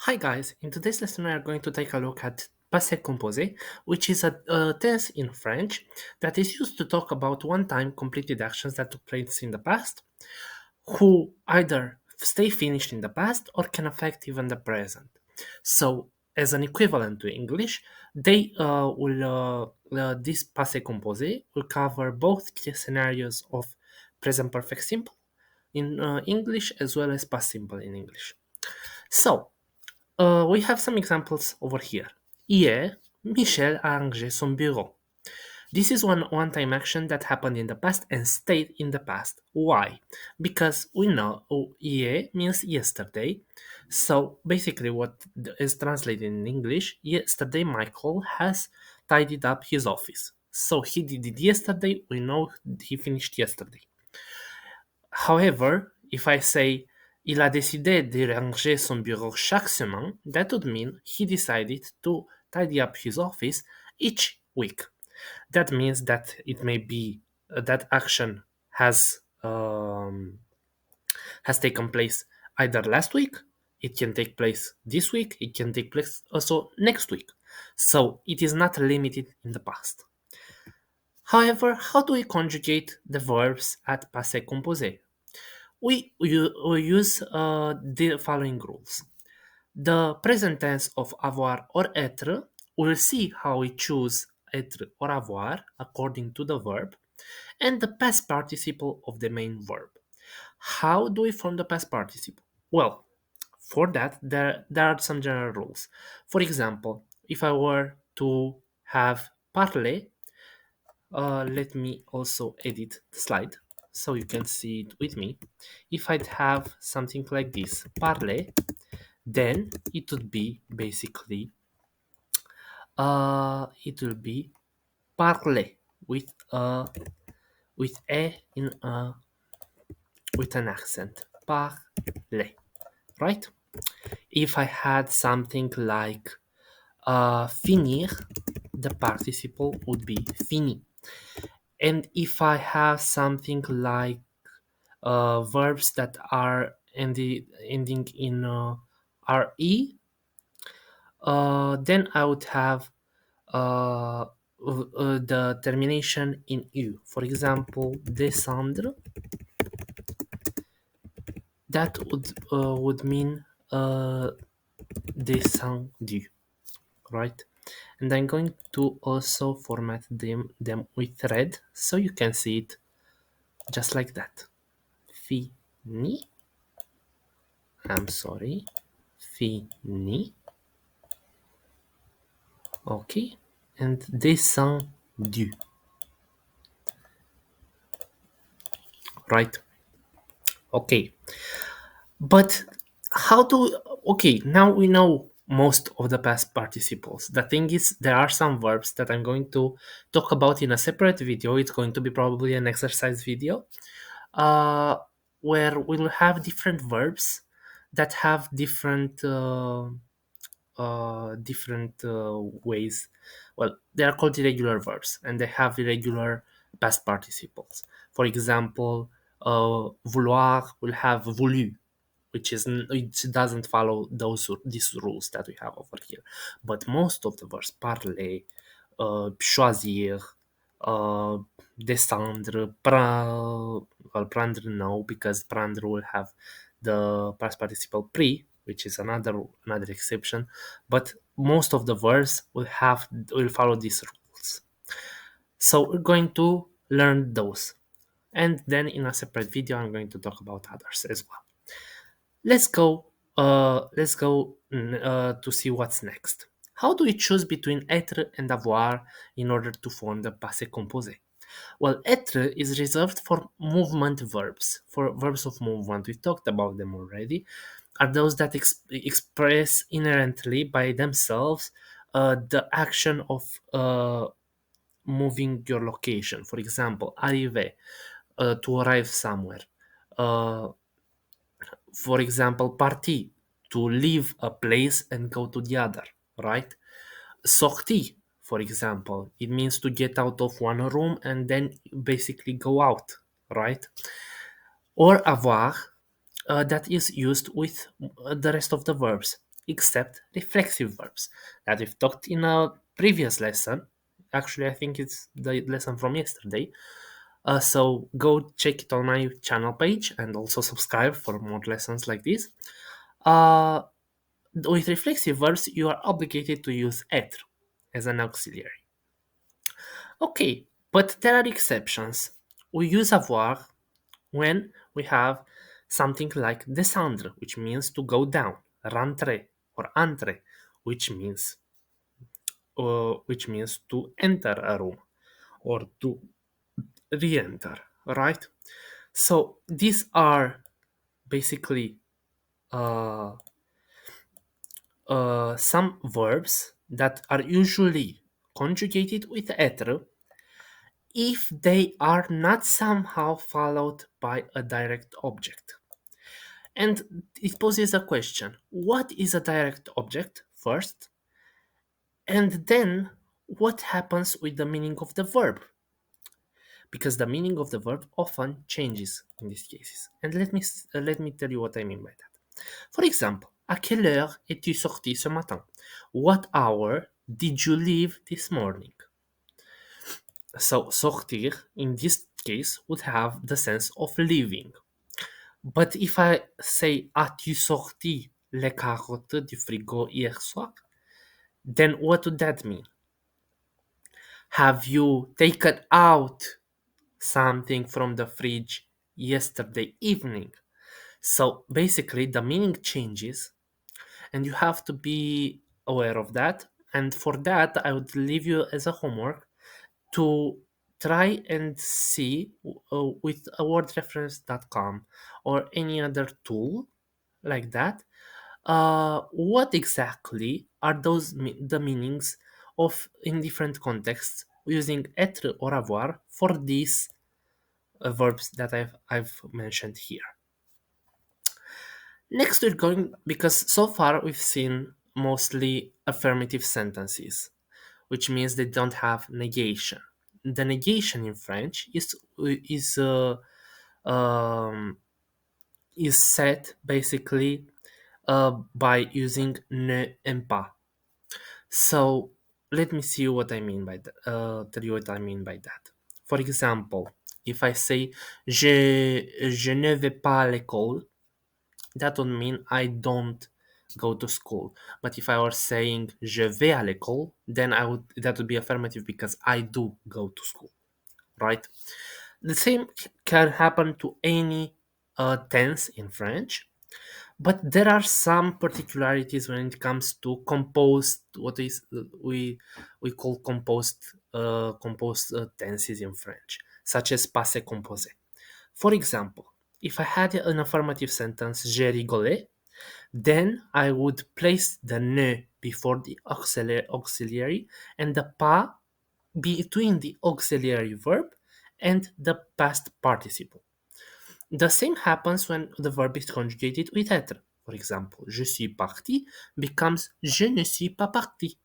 Hi guys, in today's lesson we are going to take a look at passé composé, which is a tense in French that is used to talk about one-time completed actions that took place in the past, who either stay finished in the past or can affect even the present. So, as an equivalent to English, this passé composé will cover both scenarios of present perfect simple in English as well as past simple in English. So, we have some examples over here. Hier, Michel a rangé son bureau. This is one-time action that happened in the past and stayed in the past. Why? Because we know hier means yesterday. So basically what is translated in English, yesterday Michael has tidied up his office. So he did it yesterday, we know he finished yesterday. However, if I say il a décidé de ranger son bureau chaque semaine, that would mean he decided to tidy up his office each week. That means that it may be that action has taken place either last week, it can take place this week, it can take place also next week. So it is not limited in the past. However, how do we conjugate the verbs at passé composé? We use the following rules. The present tense of avoir or être, we'll see how we choose être or avoir according to the verb, and the past participle of the main verb. How do we form the past participle? Well, for that, there are some general rules. For example, if I were to have parler, let me also edit the slide so you can see it with me. If I'd have something like this, parler, then it would be basically it will be parler with a in with an accent, parler, right? If I had something like finir, the participle would be fini. And if I have something like verbs that are ending in re, then I would have the termination in u. For example, descendre, that would mean descendu, right? And I'm going to also format them with red so you can see it just like that. Fini. I'm sorry. Fini. Okay. And descendu. Right. Okay. But how to. Okay, now we know most of the past participles. The thing is, there are some verbs that I'm going to talk about in a separate video. It's going to be probably an exercise video uh, where we'll have different verbs that have different ways. Well, they are called irregular verbs, and they have irregular past participles. For example, vouloir will have voulu, it doesn't follow these rules that we have over here. But most of the verbs, parler, choisir, uh, descendre, prendre no, because prendre will have the past participle pre, which is another exception. But most of the verbs will follow these rules. So we're going to learn those, and then in a separate video I'm going to talk about others as well. Let's go. To see what's next. How do we choose between être and avoir in order to form the passé composé? Well, être is reserved for movement verbs, for verbs of movement. We talked about them already. Are those that express inherently by themselves the action of moving your location. For example, arriver, to arrive somewhere. Uh, for example, partir, to leave a place and go to the other, right? Sortir, for example, it means to get out of one room and then basically go out, right? Or avoir, that is used with the rest of the verbs. except reflexive verbs that we've talked in a previous lesson. Actually, I think it's the lesson from yesterday. So go check it on my channel page and also subscribe for more lessons like this. With reflexive verbs, you are obligated to use être as an auxiliary. Okay, but there are exceptions. We use avoir when we have something like descendre, which means to go down, rentrer or entrer, which means to enter a room or to re-enter, right? So these are basically uh, some verbs that are usually conjugated with être if they are not somehow followed by a direct object. And it poses a question: what is a direct object first? And then what happens with the meaning of the verb? Because the meaning of the verb often changes in these cases. And let me tell you what I mean by that. For example, à quelle heure es-tu sorti ce matin? What hour did you leave this morning? So sortir in this case would have the sense of leaving. But if I say as-tu sorti les carottes du frigo hier soir? Then what would that mean? Have you taken out something from the fridge yesterday evening? So basically, the meaning changes, and you have to be aware of that. And for that, I would leave you as a homework to try and see with a wordreference.com or any other tool like that, what exactly are the meanings of in different contexts using être or avoir for these verbs that I've mentioned here. Next, we're going, because so far we've seen mostly affirmative sentences, which means they don't have negation. The negation in French um, is set basically by using ne and pas. So let me see what I mean by that. Tell you what I mean by that. For example, if I say je ne vais pas à l'école, that would mean I don't go to school. But if I were saying je vais à l'école, then that would be affirmative because I do go to school, right? The same can happen to any tense in French, but there are some particularities when it comes to composed, what is we call composed tenses in French, such as passé composé. For example, if I had an affirmative sentence, j'ai rigolé, then I would place the ne before the auxiliary and the pas between the auxiliary verb and the past participle. The same happens when the verb is conjugated with être. For example, je suis parti becomes je ne suis pas parti.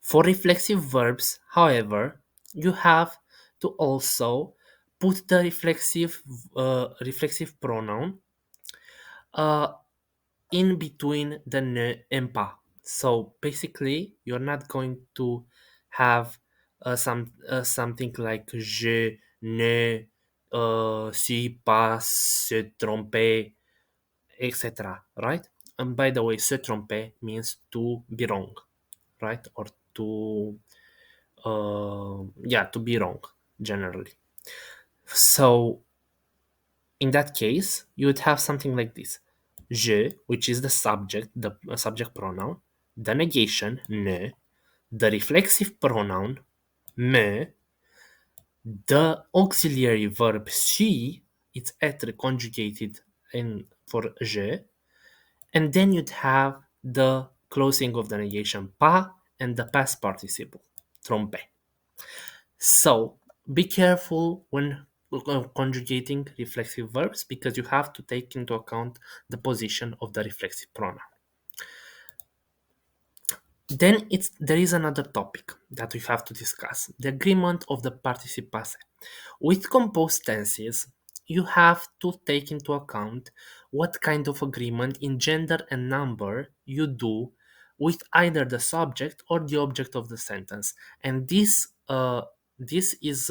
For reflexive verbs, however, you have to also put the reflexive pronoun in between the ne and pas. So basically, you're not going to have something like je ne suis pas se tromper, etc. Right? And by the way, se tromper means to be wrong, right? Or to be wrong generally. So in that case, you would have something like this: je, which is the subject pronoun, the negation ne, the reflexive pronoun me, the auxiliary verb suis, it's être conjugated in for je, and then you'd have the closing of the negation pas and the past participle tromper. So be careful when conjugating reflexive verbs because you have to take into account the position of the reflexive pronoun. Then there is another topic that we have to discuss: the agreement of the participe passé. With composed tenses, you have to take into account what kind of agreement in gender and number you do with either the subject or the object of the sentence. And this is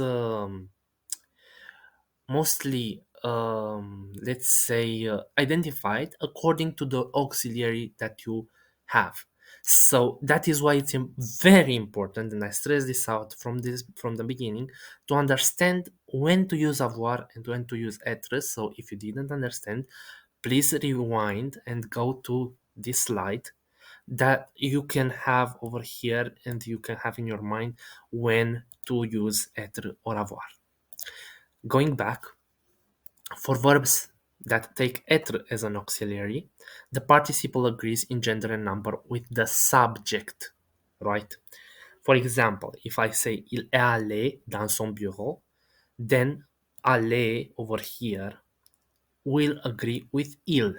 mostly, let's say, identified according to the auxiliary that you have. So that is why it's very important, and I stress this out from the beginning, to understand when to use avoir and when to use être. So if you didn't understand, please rewind and go to this slide that you can have over here, and you can have in your mind when to use être or avoir. Going back, for verbs that take être as an auxiliary, the participle agrees in gender and number with the subject, right? For example, if I say il est allé dans son bureau, then aller over here will agree with il.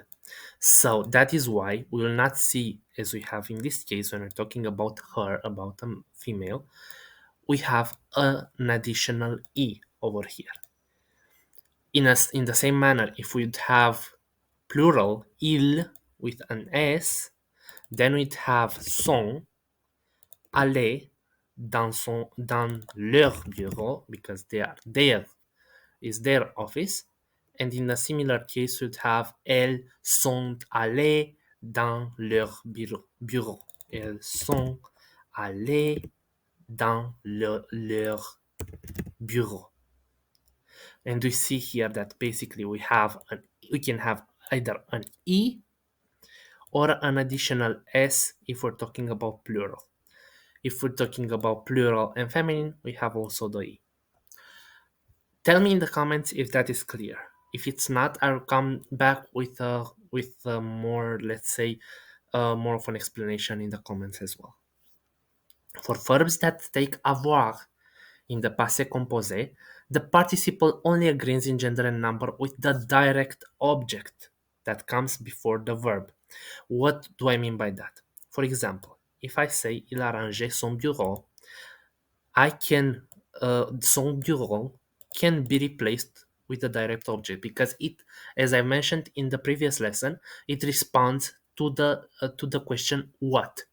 So that is why we will not see, as we have in this case when we're talking about her, about a female, we have an additional e over here. In the same manner, if we'd have plural il with an s, then we'd have sont aller dans leur bureau, because they are there is their office. And in a similar case, we'd have elles sont allées dans leur bureau. Elles sont allées dans leur bureau. And we see here that basically we can have either an e or an additional s if we're talking about plural. If we're talking about plural and feminine, we have also the e. Tell me in the comments if that is clear. If it's not, I'll come back with a more, let's say, more of an explanation in the comments as well. For verbs that take avoir in the passé composé, the participle only agrees in gender and number with the direct object that comes before the verb. What do I mean by that? For example, if I say il a rangé son bureau, son bureau can be replaced with a direct object, because it, as I mentioned in the previous lesson, it responds to the question what,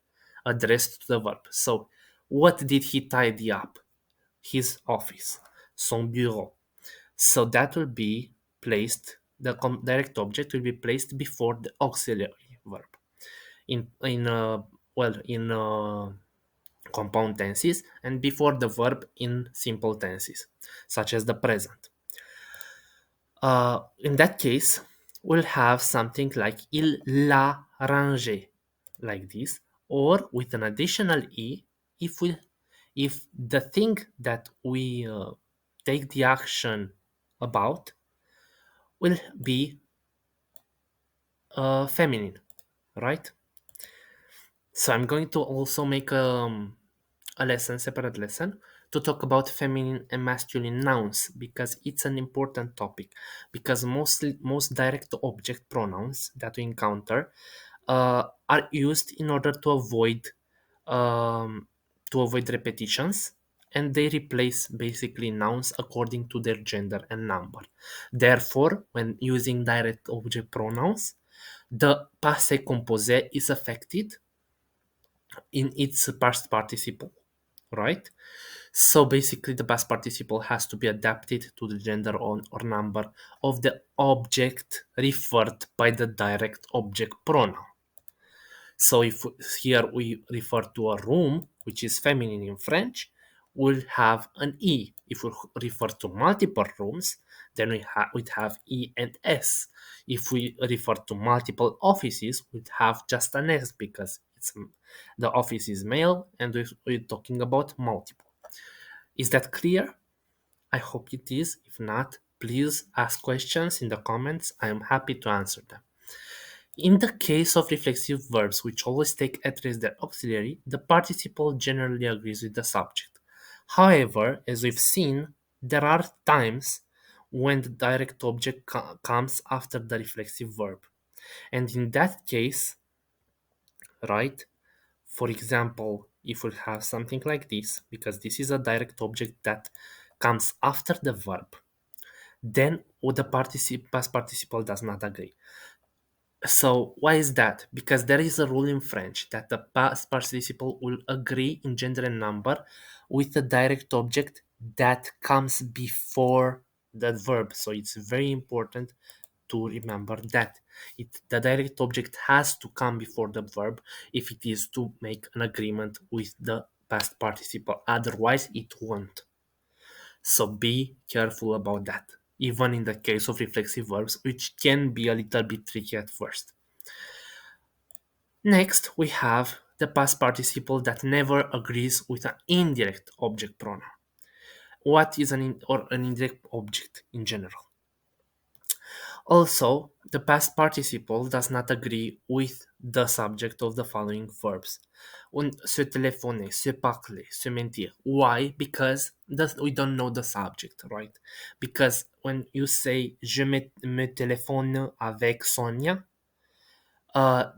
addressed to the verb. So what did he tidy up? His office, son bureau. So that will be placed, the direct object will be placed before the auxiliary verb. In compound tenses, and before the verb in simple tenses, such as the present. In that case, we'll have something like il l'a rangé, like this, or with an additional e if the thing that we take the action about will be feminine, right? So I'm going to also make separate lesson to talk about feminine and masculine nouns, because it's an important topic, because most direct object pronouns that we encounter are used in order to avoid repetitions, and they replace basically nouns according to their gender and number. Therefore, when using direct object pronouns, the passé composé is affected in its past participle, right? So basically, the past participle has to be adapted to the gender or number of the object referred by the direct object pronoun. So if here we refer to a room, which is feminine in French, we'll have an E. If we refer to multiple rooms, then we'd have E and S. If we refer to multiple offices, we'd have just an S, because the office is male and we're talking about multiple. Is that clear? I hope it is. If not, please ask questions in the comments. I am happy to answer them. In the case of reflexive verbs, which always take être as their auxiliary, the participle generally agrees with the subject. However, as we've seen, there are times when the direct object comes after the reflexive verb. And in that case, right, for example, if we have something like this, because this is a direct object that comes after the verb, then the past participle does not agree. So why is that? Because there is a rule in French that the past participle will agree in gender and number with the direct object that comes before that verb. So it's very important to remember that the direct object has to come before the verb if it is to make an agreement with the past participle. Otherwise, it won't. So be careful about that, even in the case of reflexive verbs, which can be a little bit tricky at first. Next, we have the past participle that never agrees with an indirect object pronoun. What is an indirect object in general? Also, the past participle does not agree with the subject of the following verbs. Se téléphoner, se parler, se mentir. Why? Because we don't know the subject, right? Because when you say me téléphone avec Sonia,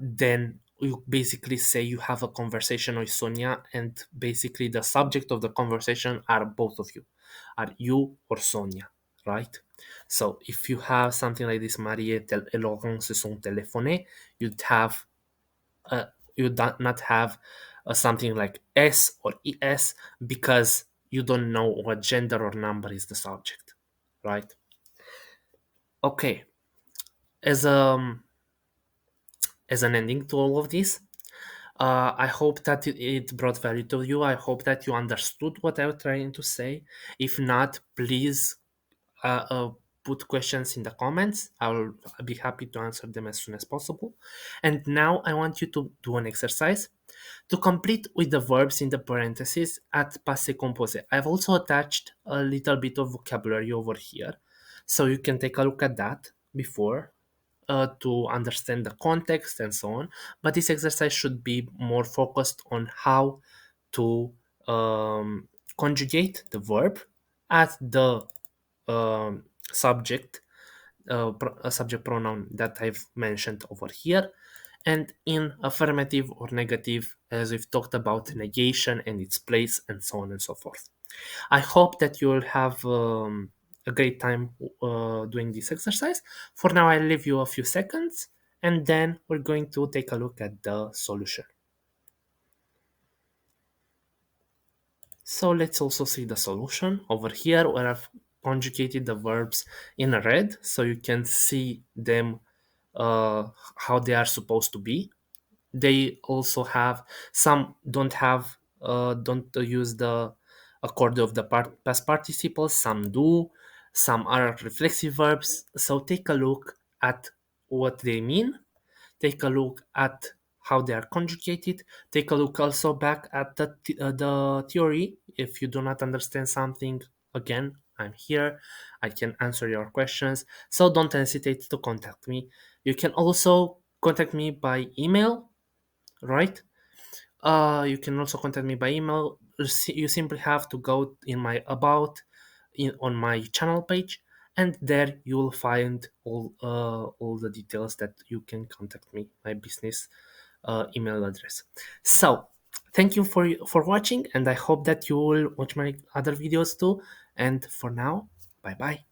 then you basically say you have a conversation with Sonia, and basically the subject of the conversation are both of you, are you or Sonia, right? So if you have something like this, Marie et Laurent se sont téléphonés, you'd have you would not have something like s or es, because you don't know what gender or number is the subject, right? Okay, as as an ending to all of this, I hope that it brought value to you. I hope that you understood what I was trying to say. If not, please put questions in the comments. I will be happy to answer them as soon as possible. And now I want you to do an exercise to complete with the verbs in the parentheses at passé composé. I've also attached a little bit of vocabulary over here, so you can take a look at that before to understand the context and so on. But this exercise should be more focused on how to conjugate the verb at the subject a subject pronoun that I've mentioned over here, and in affirmative or negative, as we've talked about negation and its place and so on and so forth. I hope that you will have a great time doing this exercise. For now, I'll leave you a few seconds, and then we're going to take a look at the solution. So let's also see the solution over here, where I've conjugated the verbs in red so you can see them how they are supposed to be. They also have some don't use the accord of the past participles, some do, some are reflexive verbs. So take a look at what they mean, take a look at how they are conjugated, take a look also back at the theory. If you do not understand something, again, I'm here, I can answer your questions, so don't hesitate to contact me. You can also contact me by email, right? You can also contact me by email. You simply have to go in my about on my channel page, and there you will find all the details that you can contact me, my business email address. So thank you for watching, and I hope that you will watch my other videos too. And for now, bye bye.